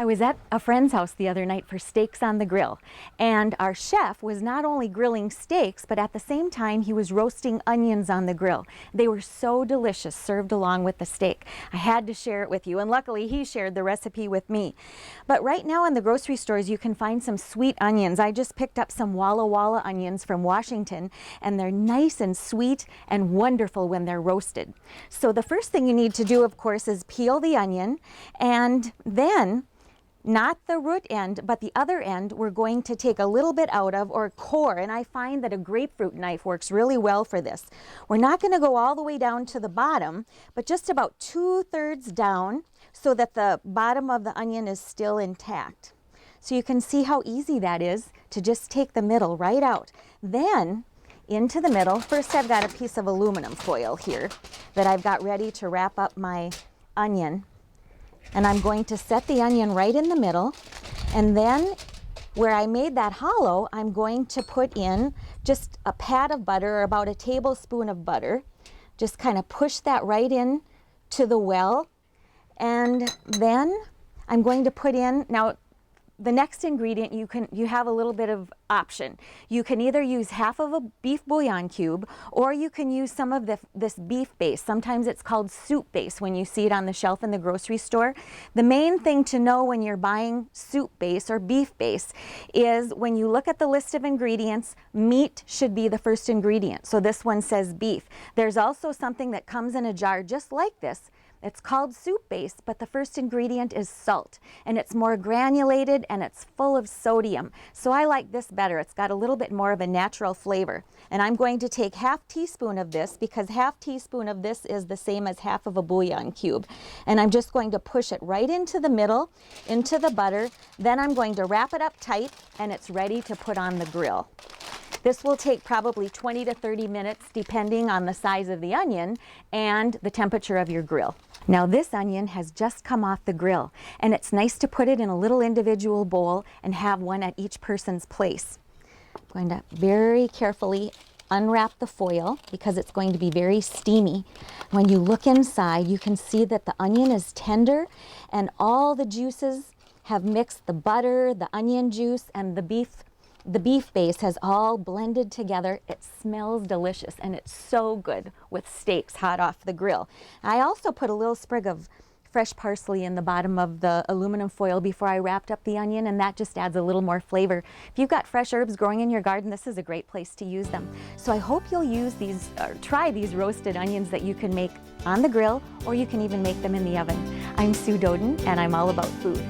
I was at a friend's house the other night for steaks on the grill, and our chef was not only grilling steaks, but at the same time he was roasting onions on the grill. They were so delicious, served along with the steak. I had to share it with you, and luckily he shared the recipe with me. But right now in the grocery stores you can find some sweet onions. I just picked up some Walla Walla onions from Washington, and they're nice and sweet and wonderful when they're roasted. So the first thing you need to do, of course, is peel the onion, and then not the root end, but the other end we're going to take a little bit out of, or core, and I find that a grapefruit knife works really well for this. We're not going to go all the way down to the bottom, but just about 2/3 down so that the bottom of the onion is still intact. So you can see how easy that is to just take the middle right out. Then into the middle, first I've got a piece of aluminum foil here that I've got ready to wrap up my onion. And I'm going to set the onion right in the middle, and then where I made that hollow, I'm going to put in just a pat of butter, or about a tablespoon of butter. Just kind of push that right in to the well, and then I'm going to put in, now the next ingredient, you have a little bit of option. You can either use half of a beef bouillon cube, or you can use some of this beef base. Sometimes it's called soup base when you see it on the shelf in the grocery store. The main thing to know when you're buying soup base or beef base is when you look at the list of ingredients, meat should be the first ingredient. So this one says beef. There's also something that comes in a jar just like this. It's called soup base, but the first ingredient is salt, and it's more granulated and it's full of sodium. So I like this better. It's got a little bit more of a natural flavor. And I'm going to take half teaspoon of this, because half teaspoon of this is the same as half of a bouillon cube. And I'm just going to push it right into the middle, into the butter. Then I'm going to wrap it up tight, and it's ready to put on the grill. This will take probably 20 to 30 minutes depending on the size of the onion and the temperature of your grill. Now this onion has just come off the grill, and it's nice to put it in a little individual bowl and have one at each person's place. I'm going to very carefully unwrap the foil because it's going to be very steamy. When you look inside, you can see that the onion is tender and all the juices have mixed. The butter, the onion juice, and the beef base has all blended together. It smells delicious, and it's so good with steaks hot off the grill. I also put a little sprig of fresh parsley in the bottom of the aluminum foil before I wrapped up the onion, and that just adds a little more flavor. If you've got fresh herbs growing in your garden, this is a great place to use them. So I hope you'll use these, or try these roasted onions that you can make on the grill, or you can even make them in the oven. I'm Sue Doden, and I'm all about food.